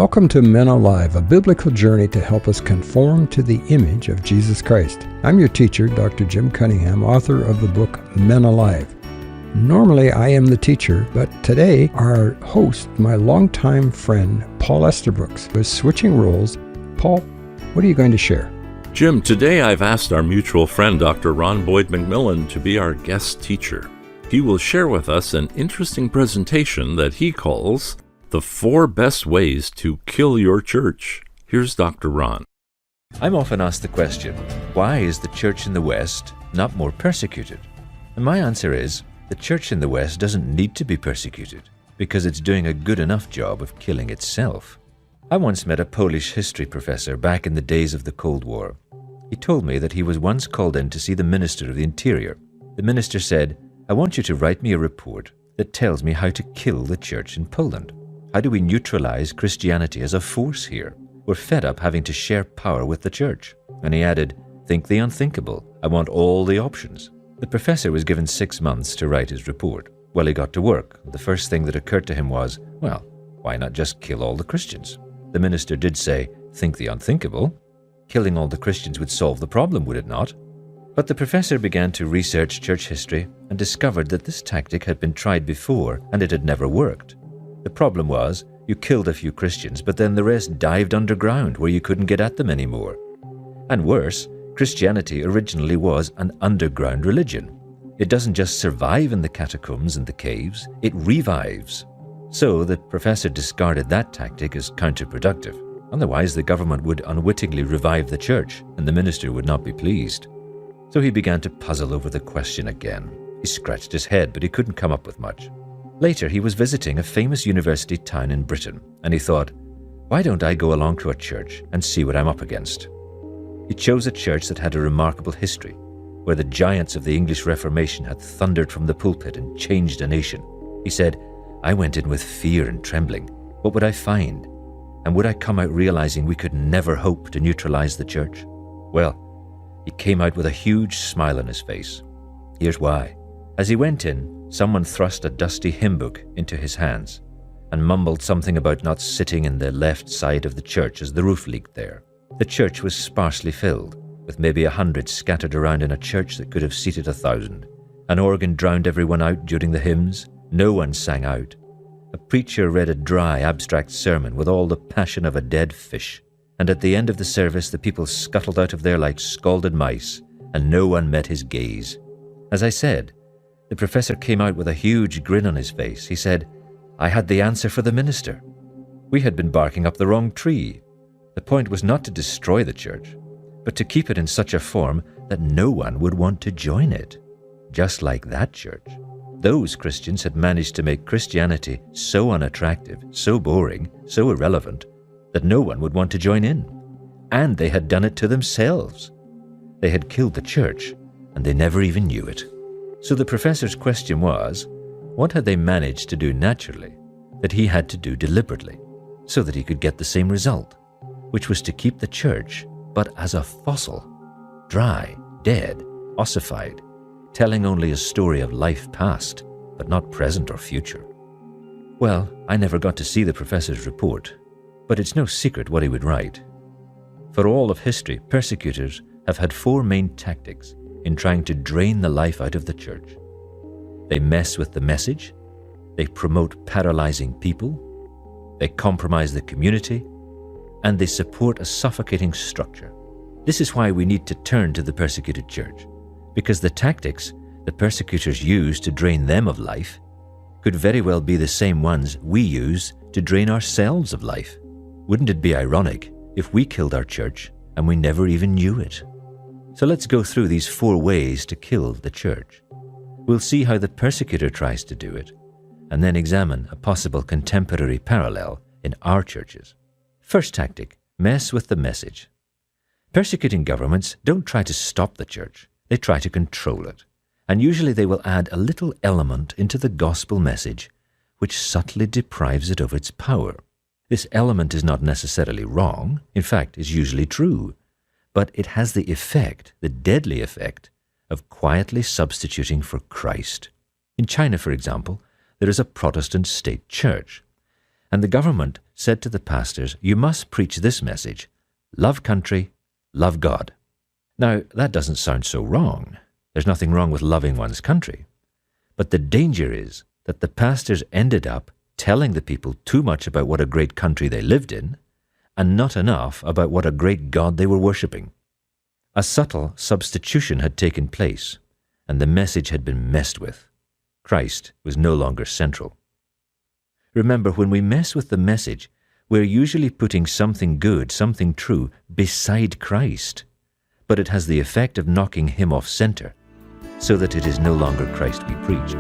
Welcome to Men Alive, a biblical journey to help us conform to the image of Jesus Christ. I'm your teacher, Dr. Jim Cunningham, author of the book Men Alive. Normally, I am the teacher, but today our host, my longtime friend, Paul Esterbrook, is switching roles. Paul, what are you going to share? Jim, today I've asked our mutual friend, Dr. Ron Boyd Macmillan, to be our guest teacher. He will share with us an interesting presentation that he calls The 4 Best Ways to Kill Your Church. Here's Dr. Ron. I'm often asked the question, why is the church in the West not more persecuted? And my answer is, the church in the West doesn't need to be persecuted because it's doing a good enough job of killing itself. I once met a Polish history professor back in the days of the Cold War. He told me that he was once called in to see the Minister of the Interior. The minister said, "I want you to write me a report that tells me how to kill the church in Poland. How do we neutralize Christianity as a force here? We're fed up having to share power with the church." And he added, "Think the unthinkable. I want all the options." The professor was given 6 months to write his report. Well, he got to work. The first thing that occurred to him was, well, why not just kill all the Christians? The minister did say, "Think the unthinkable." Killing all the Christians would solve the problem, would it not? But the professor began to research church history and discovered that this tactic had been tried before and it had never worked. The problem was, you killed a few Christians, but then the rest dived underground where you couldn't get at them anymore. And worse, Christianity originally was an underground religion. It doesn't just survive in the catacombs and the caves, it revives. So the professor discarded that tactic as counterproductive. Otherwise, the government would unwittingly revive the church, and the minister would not be pleased. So he began to puzzle over the question again. He scratched his head, but he couldn't come up with much. Later, he was visiting a famous university town in Britain, and he thought, why don't I go along to a church and see what I'm up against? He chose a church that had a remarkable history, where the giants of the English Reformation had thundered from the pulpit and changed a nation. He said, I went in with fear and trembling. What would I find? And would I come out realizing we could never hope to neutralize the church? Well, he came out with a huge smile on his face. Here's why. As he went in, someone thrust a dusty hymn book into his hands and mumbled something about not sitting in the left side of the church as the roof leaked there. The church was sparsely filled, with maybe 100 scattered around in a church that could have seated 1,000. An organ drowned everyone out during the hymns. No one sang out. A preacher read a dry, abstract sermon with all the passion of a dead fish. And at the end of the service, the people scuttled out of there like scalded mice, and no one met his gaze. As I said, the professor came out with a huge grin on his face. He said, I had the answer for the minister. We had been barking up the wrong tree. The point was not to destroy the church, but to keep it in such a form that no one would want to join it. Just like that church. Those Christians had managed to make Christianity so unattractive, so boring, so irrelevant, that no one would want to join in. And they had done it to themselves. They had killed the church, and they never even knew it. So the professor's question was, what had they managed to do naturally that he had to do deliberately, so that he could get the same result, which was to keep the church, but as a fossil, dry, dead, ossified, telling only a story of life past, but not present or future. Well, I never got to see the professor's report, but it's no secret what he would write. For all of history, persecutors have had 4 main tactics in trying to drain the life out of the church. They mess with the message, they promote paralyzing people, they compromise the community, and they support a suffocating structure. This is why we need to turn to the persecuted church, because the tactics the persecutors use to drain them of life could very well be the same ones we use to drain ourselves of life. Wouldn't it be ironic if we killed our church and we never even knew it? So let's go through these 4 ways to kill the church. We'll see how the persecutor tries to do it, and then examine a possible contemporary parallel in our churches. First tactic, mess with the message. Persecuting governments don't try to stop the church, they try to control it. And usually they will add a little element into the gospel message which subtly deprives it of its power. This element is not necessarily wrong, in fact, is usually true, but it has the effect, the deadly effect, of quietly substituting for Christ. In China, for example, there is a Protestant state church, and the government said to the pastors, "You must preach this message: love country, love God." Now, that doesn't sound so wrong. There's nothing wrong with loving one's country. But the danger is that the pastors ended up telling the people too much about what a great country they lived in, and not enough about what a great God they were worshipping. A subtle substitution had taken place, and the message had been messed with. Christ was no longer central. Remember, when we mess with the message, we're usually putting something good, something true, beside Christ, but it has the effect of knocking him off center, so that it is no longer Christ we preach.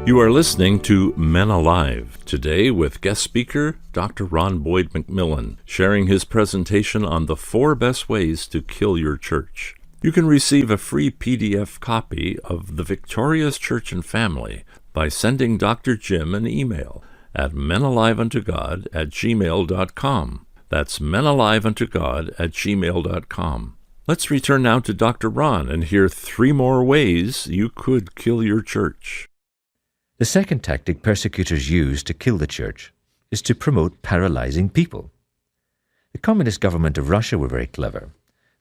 You are listening to Men Alive, today with guest speaker Dr. Ron Boyd Macmillan, sharing his presentation on the 4 best ways to kill your church. You can receive a free PDF copy of The Victorious Church and Family by sending Dr. Jim an email at menaliveuntogod@gmail.com. That's menaliveuntogod@gmail.com. Let's return now to Dr. Ron and hear 3 more ways you could kill your church. The second tactic persecutors use to kill the church is to promote paralyzing people. The communist government of Russia were very clever.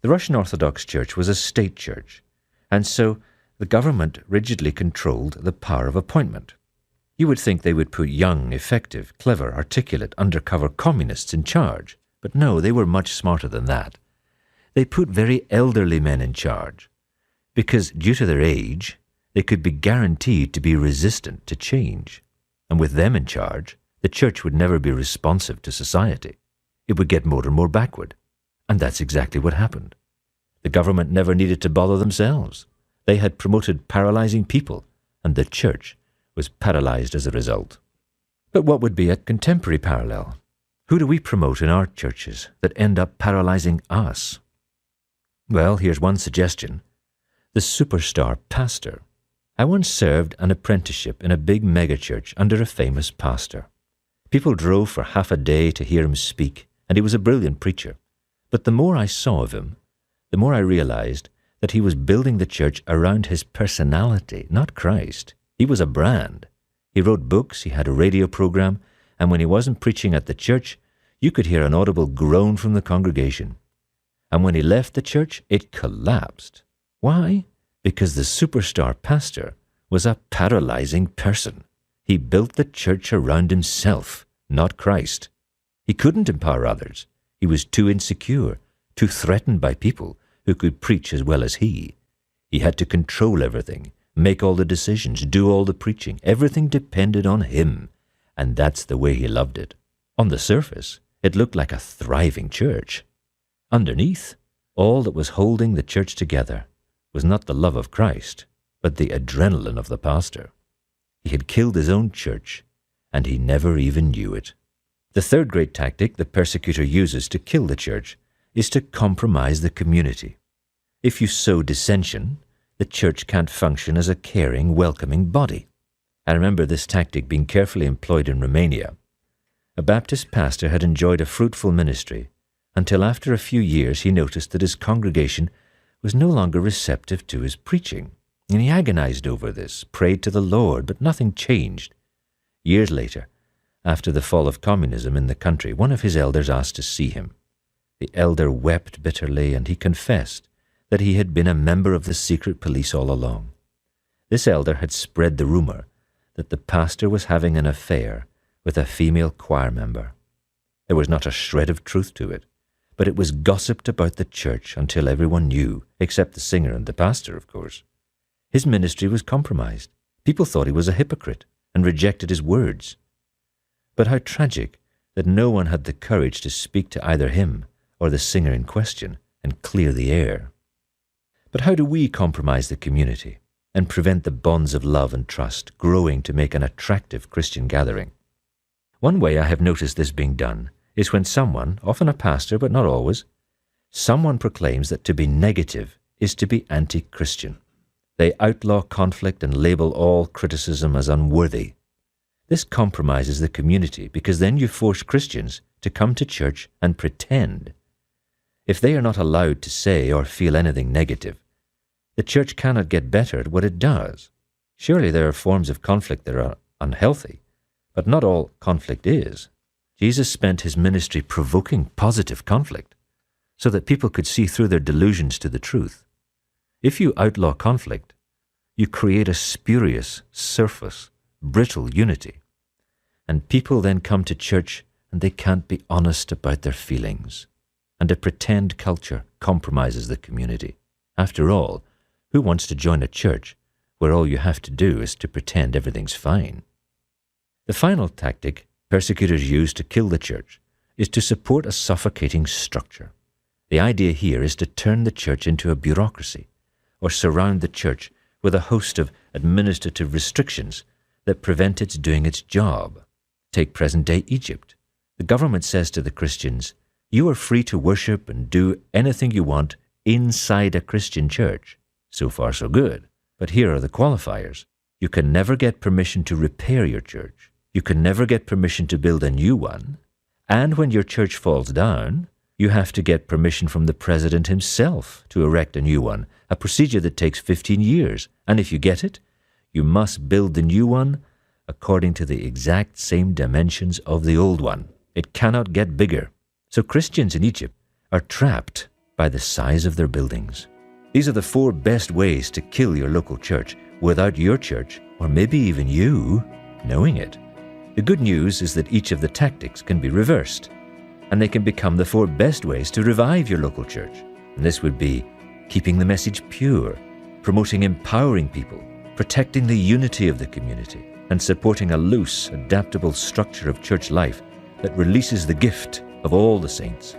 The Russian Orthodox Church was a state church, and so the government rigidly controlled the power of appointment. You would think they would put young, effective, clever, articulate, undercover communists in charge, but no, they were much smarter than that. They put very elderly men in charge, because due to their age, they could be guaranteed to be resistant to change. And with them in charge, the church would never be responsive to society. It would get more and more backward. And that's exactly what happened. The government never needed to bother themselves. They had promoted paralyzing people, and the church was paralyzed as a result. But what would be a contemporary parallel? Who do we promote in our churches that end up paralyzing us? Well, here's one suggestion: the superstar pastor. I once served an apprenticeship in a big megachurch under a famous pastor. People drove for half a day to hear him speak, and he was a brilliant preacher. But the more I saw of him, the more I realized that he was building the church around his personality, not Christ. He was a brand. He wrote books, he had a radio program, and when he wasn't preaching at the church, you could hear an audible groan from the congregation. And when he left the church, it collapsed. Why? Because the superstar pastor was a paralyzing person. He built the church around himself, not Christ. He couldn't empower others. He was too insecure, too threatened by people who could preach as well as he. He had to control everything, make all the decisions, do all the preaching. Everything depended on him, and that's the way he loved it. On the surface, it looked like a thriving church. Underneath, all that was holding the church together was not the love of Christ, but the adrenaline of the pastor. He had killed his own church, and he never even knew it. The third great tactic the persecutor uses to kill the church is to compromise the community. If you sow dissension, the church can't function as a caring, welcoming body. I remember this tactic being carefully employed in Romania. A Baptist pastor had enjoyed a fruitful ministry until after a few years he noticed that his congregation was no longer receptive to his preaching, and he agonized over this, prayed to the Lord, but nothing changed. Years later, after the fall of communism in the country, one of his elders asked to see him. The elder wept bitterly, and he confessed that he had been a member of the secret police all along. This elder had spread the rumor that the pastor was having an affair with a female choir member. There was not a shred of truth to it, but it was gossiped about the church until everyone knew, except the singer and the pastor, of course. His ministry was compromised. People thought he was a hypocrite and rejected his words. But how tragic that no one had the courage to speak to either him or the singer in question and clear the air. But how do we compromise the community and prevent the bonds of love and trust growing to make an attractive Christian gathering? One way I have noticed this being done is when someone, often a pastor but not always, someone proclaims that to be negative is to be anti-Christian. They outlaw conflict and label all criticism as unworthy. This compromises the community because then you force Christians to come to church and pretend. If they are not allowed to say or feel anything negative, the church cannot get better at what it does. Surely there are forms of conflict that are unhealthy, but not all conflict is. Jesus spent his ministry provoking positive conflict so that people could see through their delusions to the truth. If you outlaw conflict, you create a spurious, surface, brittle unity. And people then come to church and they can't be honest about their feelings. And a pretend culture compromises the community. After all, who wants to join a church where all you have to do is to pretend everything's fine? The final tactic persecutors use to kill the church is to support a suffocating structure. The idea here is to turn the church into a bureaucracy, or surround the church with a host of administrative restrictions that prevent its doing its job. Take present-day Egypt. The government says to the Christians, you are free to worship and do anything you want inside a Christian church. So far, so good. But here are the qualifiers. You can never get permission to repair your church. You can never get permission to build a new one. And when your church falls down, you have to get permission from the president himself to erect a new one, a procedure that takes 15 years. And if you get it, you must build the new one according to the exact same dimensions of the old one. It cannot get bigger. So Christians in Egypt are trapped by the size of their buildings. These are the 4 best ways to kill your local church without your church, or maybe even you, knowing it. The good news is that each of the tactics can be reversed, and they can become the 4 best ways to revive your local church. And this would be keeping the message pure, promoting empowering people, protecting the unity of the community, and supporting a loose, adaptable structure of church life that releases the gift of all the saints.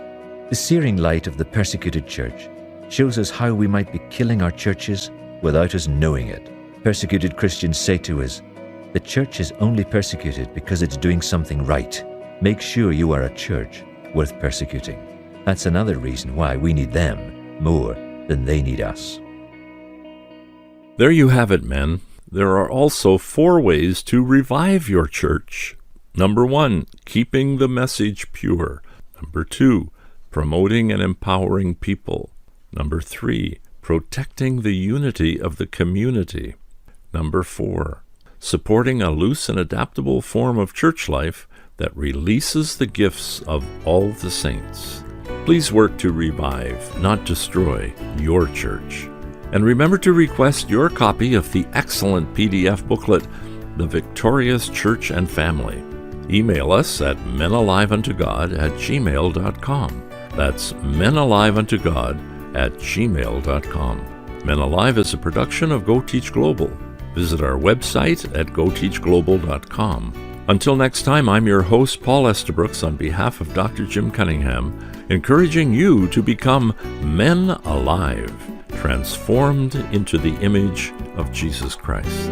The searing light of the persecuted church shows us how we might be killing our churches without us knowing it. Persecuted Christians say to us, the church is only persecuted because it's doing something right. Make sure you are a church worth persecuting. That's another reason why we need them more than they need us. There you have it, men. There are also 4 ways to revive your church. Number 1, keeping the message pure. Number 2, promoting and empowering people. Number 3, protecting the unity of the community. Number 4, supporting a loose and adaptable form of church life that releases the gifts of all the saints. Please work to revive, not destroy, your church. And remember to request your copy of the excellent PDF booklet, The Victorious Church and Family. Email us at menaliveuntogod@gmail.com. That's menaliveuntogod@gmail.com. Men Alive is a production of Go Teach Global. Visit our website at goteachglobal.com. Until next time, I'm your host, Paul Estabrooks, on behalf of Dr. Jim Cunningham, encouraging you to become men alive, transformed into the image of Jesus Christ.